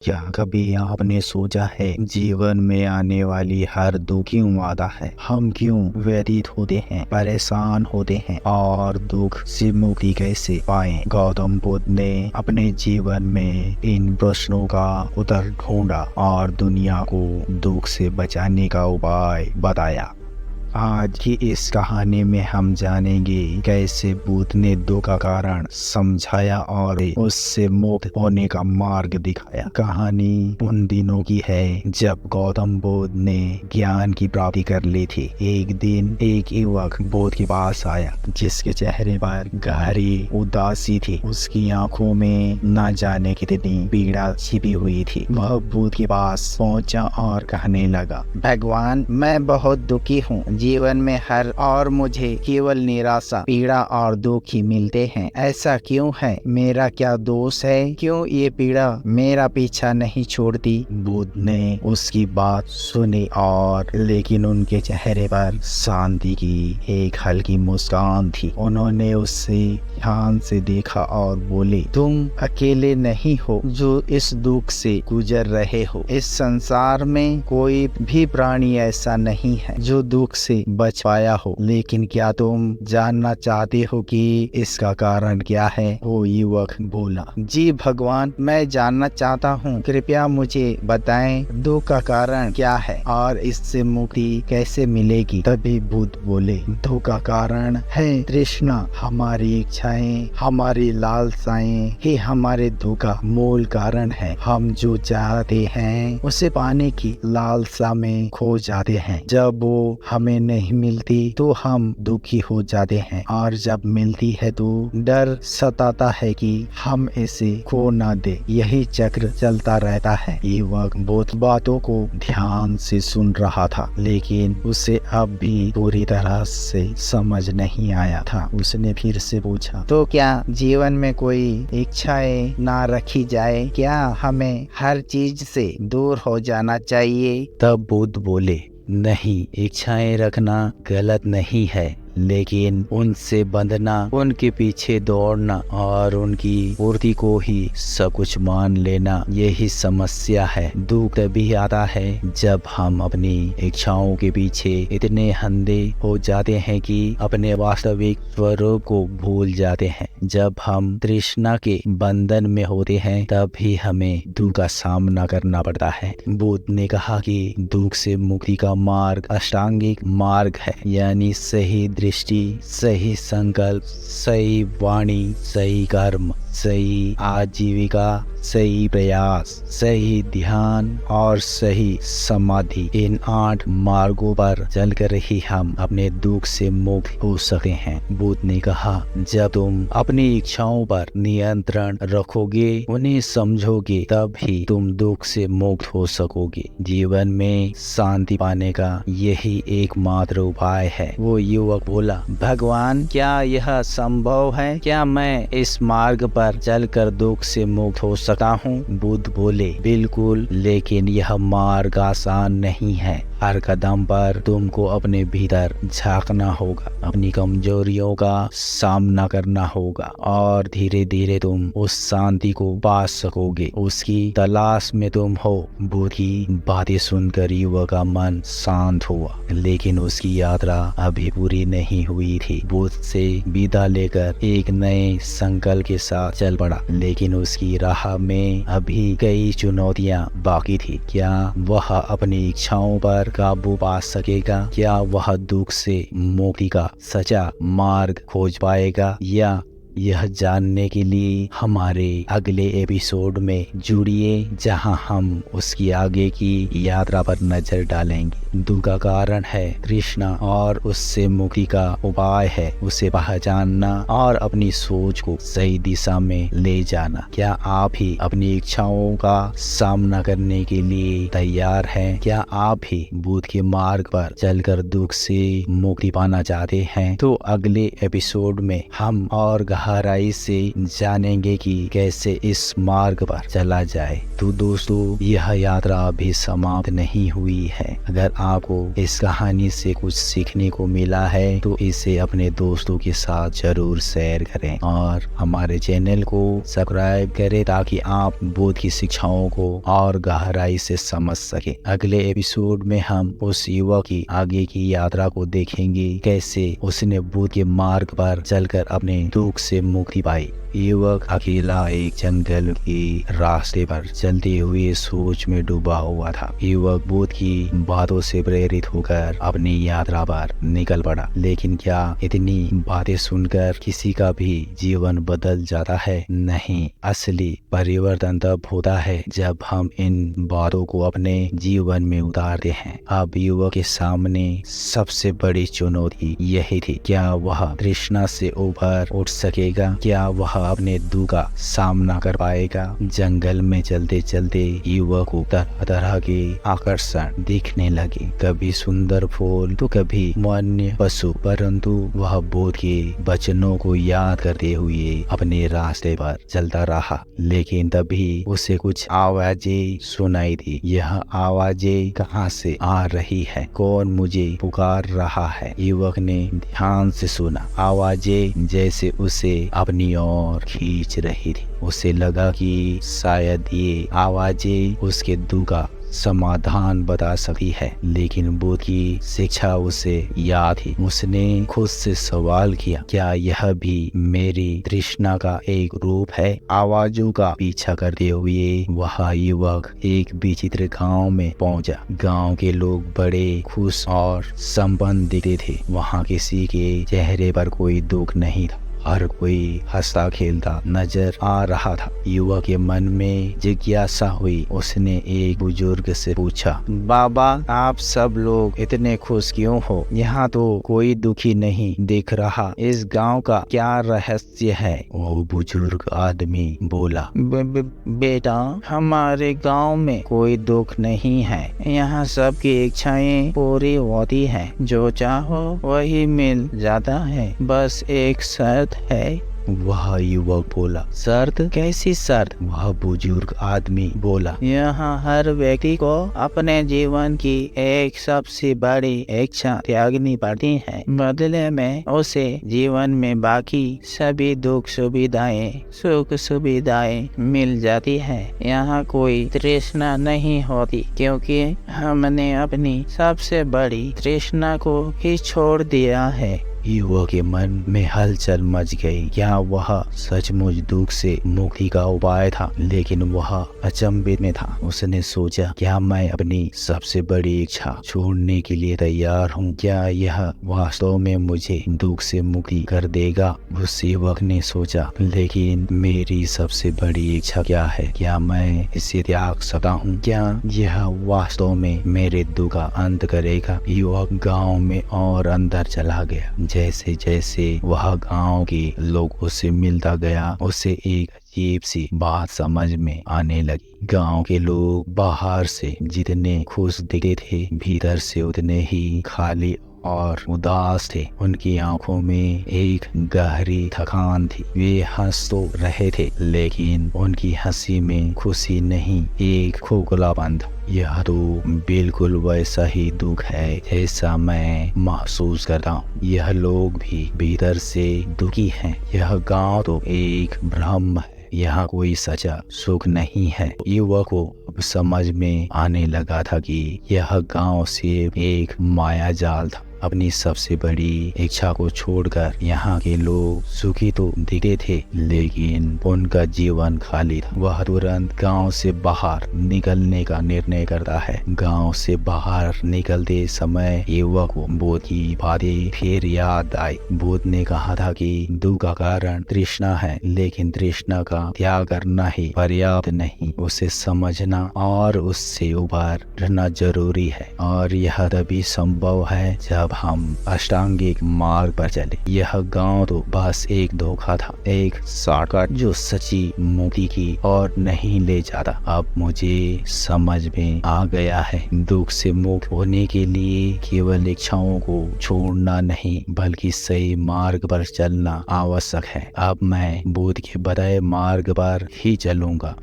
क्या कभी आपने सोचा है जीवन में आने वाली हर दुख क्यों आता है? हम क्यों व्यतीत होते हैं, परेशान होते हैं और दुख से मुक्ति कैसे पाएं? गौतम बुद्ध ने अपने जीवन में इन प्रश्नों का उत्तर ढूंढा और दुनिया को दुख से बचाने का उपाय बताया। आज की इस कहानी में हम जानेंगे कैसे बुद्ध ने दुख का कारण समझाया और उससे मुक्त होने का मार्ग दिखाया। कहानी उन दिनों की है जब गौतम बुद्ध ने ज्ञान की प्राप्ति कर ली थी। एक दिन एक युवक बुद्ध के पास आया जिसके चेहरे पर गहरी उदासी थी। उसकी आंखों में न जाने कितनी पीड़ा छिपी हुई थी। वह बुद्ध के पास पहुंचा और कहने लगा, भगवान, मैं बहुत दुखी हूँ। जीवन में हर और मुझे केवल निराशा, पीड़ा और दुख ही मिलते हैं। ऐसा क्यों है? मेरा क्या दोष है? क्यों ये पीड़ा मेरा पीछा नहीं छोड़ती? बुद्ध ने उसकी बात सुनी और लेकिन उनके चेहरे पर शांति की एक हल्की मुस्कान थी। उन्होंने उससे ध्यान से देखा और बोले, तुम अकेले नहीं हो जो इस दुख से गुजर रहे हो। इस संसार में कोई भी प्राणी ऐसा नहीं है जो दुख से बच पाया हो। लेकिन क्या तुम जानना चाहते हो कि इसका कारण क्या है? वो युवक बोला, जी भगवान, मैं जानना चाहता हूँ। कृपया मुझे बताएं दुख का कारण क्या है और इससे मुक्ति कैसे मिलेगी। तभी बुद्ध बोले, दुख का कारण है तृष्णा। हमारी इच्छाएं, हमारी लालसाएं ही हमारे दुख का मूल कारण है। हम जो चाहते हैं उसे पाने की लालसा में खो जाते हैं। जब वो हमें नहीं मिलती तो हम दुखी हो जाते हैं और जब मिलती है तो डर सताता है कि हम इसे खो ना दे। यही चक्र चलता रहता है। युवक बुद्ध बातों को ध्यान से सुन रहा था लेकिन उसे अब भी पूरी तरह से समझ नहीं आया था। उसने फिर से पूछा, तो क्या जीवन में कोई इच्छाएं ना रखी जाए? क्या हमें हर चीज से दूर हो जाना चाहिए? तब बुद्ध बोले, नहीं, इच्छाएं रखना गलत नहीं है, लेकिन उनसे बंधना, उनके पीछे दौड़ना और उनकी पूर्ति को ही सब कुछ मान लेना, यही समस्या है। दुख तभी आता है जब हम अपनी इच्छाओं के पीछे इतने अंधे हो जाते हैं कि अपने वास्तविक स्वरूप को भूल जाते हैं। जब हम तृष्णा के बंधन में होते हैं तब ही हमें दुख का सामना करना पड़ता है। बुद्ध ने कहा कि दुख से मुक्ति का मार्ग अष्टांगिक मार्ग है, यानी सही दृष्टि, सही संकल्प, सही वाणी, सही कर्म, सही आजीविका, सही प्रयास, सही ध्यान और सही समाधि। इन 8 मार्गों पर चलकर ही हम अपने दुख से मुक्त हो सकते हैं। बुद्ध ने कहा, जब तुम अपनी इच्छाओं पर नियंत्रण रखोगे, उन्हें समझोगे, तब ही तुम दुख से मुक्त हो सकोगे। जीवन में शांति पाने का यही एकमात्र उपाय है। वो युवक बोला, भगवान, क्या यह संभव है? क्या मैं इस मार्ग पर चलकर दुख से मुक्त हो सकता हूँ? बुद्ध बोले, बिल्कुल, लेकिन यह मार्ग आसान नहीं है। हर कदम पर तुमको अपने भीतर झांकना होगा, अपनी कमजोरियों का सामना करना होगा और धीरे धीरे तुम उस शांति को पा सकोगे। उसकी तलाश में तुम हो। बुद्ध की बातें सुनकर युवक का मन शांत हुआ, लेकिन उसकी यात्रा अभी पूरी नहीं हुई थी। बुद्ध से विदा लेकर एक नए संकल्प के साथ चल पड़ा, लेकिन उसकी राह में अभी कई चुनौतियां बाकी थी। क्या वह अपनी इच्छाओं पर काबू पा सकेगा? क्या वह दुख से मुक्ति का सच्चा मार्ग खोज पाएगा? या यह जानने के लिए हमारे अगले एपिसोड में जुड़िए, जहां हम उसकी आगे की यात्रा पर नजर डालेंगे। दुख का कारण है तृष्णा और उससे मुक्ति का उपाय है उसे पहचानना और अपनी सोच को सही दिशा में ले जाना। क्या आप ही अपनी इच्छाओं का सामना करने के लिए तैयार हैं? क्या आप ही बुद्ध के मार्ग पर चलकर दुख से मुक्ति पाना चाहते हैं? तो अगले एपिसोड में हम और गहराई से जानेंगे कि कैसे इस मार्ग पर चला जाए। तो दोस्तों, यह यात्रा अभी समाप्त नहीं हुई है। अगर आपको इस कहानी से कुछ सीखने को मिला है तो इसे अपने दोस्तों के साथ जरूर शेयर करें और हमारे चैनल को सब्सक्राइब करें ताकि आप बुद्ध की शिक्षाओं को और गहराई से समझ सके। अगले एपिसोड में हम उस युवक की आगे की यात्रा को देखेंगे, कैसे उसने बुद्ध के मार्ग पर चलकर अपने दुख से मुक्ति पाई। युवक अकेला एक जंगल के रास्ते पर चलते हुए सोच में डूबा हुआ था। युवक बुद्ध की बातों से प्रेरित होकर अपनी यात्रा पर निकल पड़ा। लेकिन क्या इतनी बातें सुनकर किसी का भी जीवन बदल जाता है? नहीं, असली परिवर्तन तब होता है जब हम इन बातों को अपने जीवन में उतारते हैं। अब युवक के सामने सबसे बड़ी चुनौती यही थी, क्या वह तृष्णा से ऊपर उठ सकेगा? क्या वह अपने दुख का सामना कर पाएगा? जंगल में चलते चलते युवक को तरह तरह के आकर्षण दिखने लगे, कभी सुंदर फूल तो कभी वन्य पशु, परंतु वह बुद्ध के वचनों को याद करते हुए अपने रास्ते पर चलता रहा। लेकिन तभी उसे कुछ आवाजें सुनाई दी। यह आवाजें कहाँ से आ रही है? कौन मुझे पुकार रहा है? युवक ने ध्यान से सुना। आवाजें जैसे उसे अपनी ओर खींच रही थी। उसे लगा कि शायद ये आवाजें उसके दुख का समाधान बता सकती है। लेकिन बुद्ध की शिक्षा उसे याद थी। उसने खुद से सवाल किया, क्या यह भी मेरी तृष्णा का एक रूप है? आवाजों का पीछा करते हुए वह युवक एक विचित्र गांव में पहुंचा। गांव के लोग बड़े खुश और संपन्न दिखते थे। वहां किसी के चेहरे पर कोई दुख नहीं था। हर कोई हंसता खेलता नजर आ रहा था। युवक के मन में जिज्ञासा हुई। उसने एक बुजुर्ग से पूछा, बाबा, आप सब लोग इतने खुश क्यों हो? यहाँ तो कोई दुखी नहीं दिख रहा। इस गांव का क्या रहस्य है? वो बुजुर्ग आदमी बोला, बेटा, हमारे गांव में कोई दुख नहीं है। यहाँ सबकी इच्छाएं पूरी होती हैं। जो चाहो वही मिल जाता है। बस एक शर्त है। वह युवक बोला, शर्त? कैसी शर्त? वह बुजुर्ग आदमी बोला, यहाँ हर व्यक्ति को अपने जीवन की एक सबसे बड़ी इच्छा त्यागनी पड़ती है। बदले में उसे जीवन में बाकी सभी दुख सुविधाएं, सुख सुविधाएं मिल जाती है। यहाँ कोई तृष्णा नहीं होती, क्योंकि हमने अपनी सबसे बड़ी तृष्णा को ही छोड़ दिया है। युवक के मन में हलचल मच गई। क्या वह सचमुच दुख से मुक्ति का उपाय था? लेकिन वह अचंभित में था। उसने सोचा, क्या मैं अपनी सबसे बड़ी इच्छा छोड़ने के लिए तैयार हूँ? क्या यह वास्तव में मुझे दुख से मुक्ति कर देगा? उस युवक ने सोचा, लेकिन मेरी सबसे बड़ी इच्छा क्या है? क्या मैं इसे त्याग सकता हूँ? क्या यह वास्तव में मेरे दुख का अंत करेगा? युवक गाँव में और अंदर चला गया। जैसे जैसे वह गांव के लोगों से मिलता गया, उसे एक अजीब सी बात समझ में आने लगी। गांव के लोग बाहर से जितने खुश दिखते थे, भीतर से उतने ही खाली और उदास थे। उनकी आंखों में एक गहरी थकान थी। वे हंस तो रहे थे, लेकिन उनकी हंसी में खुशी नहीं, एक खोखलापन था। यह तो बिल्कुल वैसा ही दुख है जैसा मैं महसूस करता हूँ। यह लोग भी भीतर से दुखी हैं। यह गांव तो एक भ्रम है। यहाँ कोई सच्चा सुख नहीं है। युवक को अब समझ में आने लगा था कि यह गांव सिर्फ एक माया जाल था। अपनी सबसे बड़ी इच्छा को छोड़कर यहाँ के लोग सुखी तो दिखते थे, लेकिन उनका जीवन खाली था। वह तुरंत गांव से बाहर निकलने का निर्णय करता है। गांव से बाहर निकलते समय युवक को बुद्ध की बातें फिर याद आई। बुद्ध ने कहा था कि दुख का कारण तृष्णा है, लेकिन तृष्णा का त्याग करना ही पर्याप्त नहीं। उसे समझना और उससे उभरना जरूरी है, और यह तभी संभव है जब अब हम अष्टांगिक मार्ग पर चले। यह गांव तो बस एक धोखा था, एक शॉर्टकट जो सच्ची मुक्ति की और नहीं ले जाता। अब मुझे समझ में आ गया है, दुख से मुक्त होने के लिए केवल इच्छाओं को छोड़ना नहीं बल्कि सही मार्ग पर चलना आवश्यक है। अब मैं बुद्ध के बताए मार्ग पर ही चलूंगा।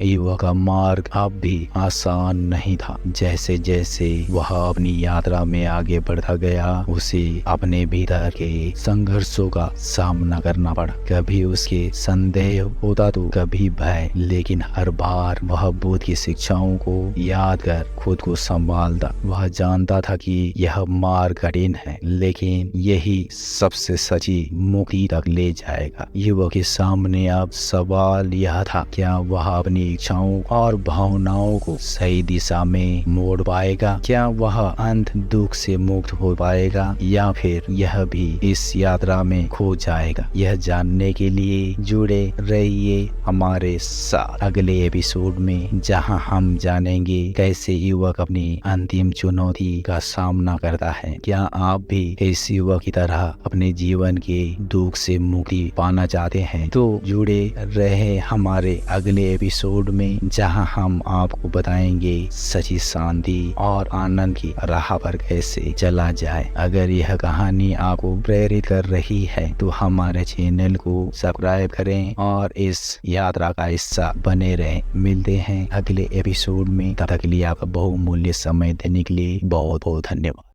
युवक का मार्ग अब भी आसान नहीं था। जैसे जैसे वह अपनी यात्रा में आगे बढ़ता गया, उसे अपने भीतर के संघर्षों का सामना करना पड़ा। कभी उसके संदेह होता तो कभी भय, लेकिन हर बार वह बुद्ध की शिक्षाओं को याद कर खुद को संभालता। वह जानता था कि यह मार्ग कठिन है, लेकिन यही सबसे सच्ची मुक्ति तक ले जाएगा। युवक के सामने अब सवाल यह था, क्या वह अपनी इच्छाओं और भावनाओं को सही दिशा में मोड़ पाएगा? क्या वह अंत दुख से मुक्त हो पाएगा या फिर यह भी इस यात्रा में खो जाएगा? यह जानने के लिए जुड़े रहिए हमारे साथ अगले एपिसोड में, जहां हम जानेंगे कैसे युवक अपनी अंतिम चुनौती का सामना करता है। क्या आप भी इस युवक की तरह अपने जीवन के दुख से मुक्ति पाना चाहते हैं? तो जुड़े रहे हमारे अगले एपिसोड में, जहां हम आपको बताएंगे सच्ची शांति और आनंद की राह पर कैसे चला जाए। अगर यह कहानी आपको प्रेरित कर रही है तो हमारे चैनल को सब्सक्राइब करें और इस यात्रा का हिस्सा बने रहें। मिलते हैं अगले एपिसोड में, तब तक के लिए आपका बहुमूल्य समय देने के लिए बहुत बहुत धन्यवाद।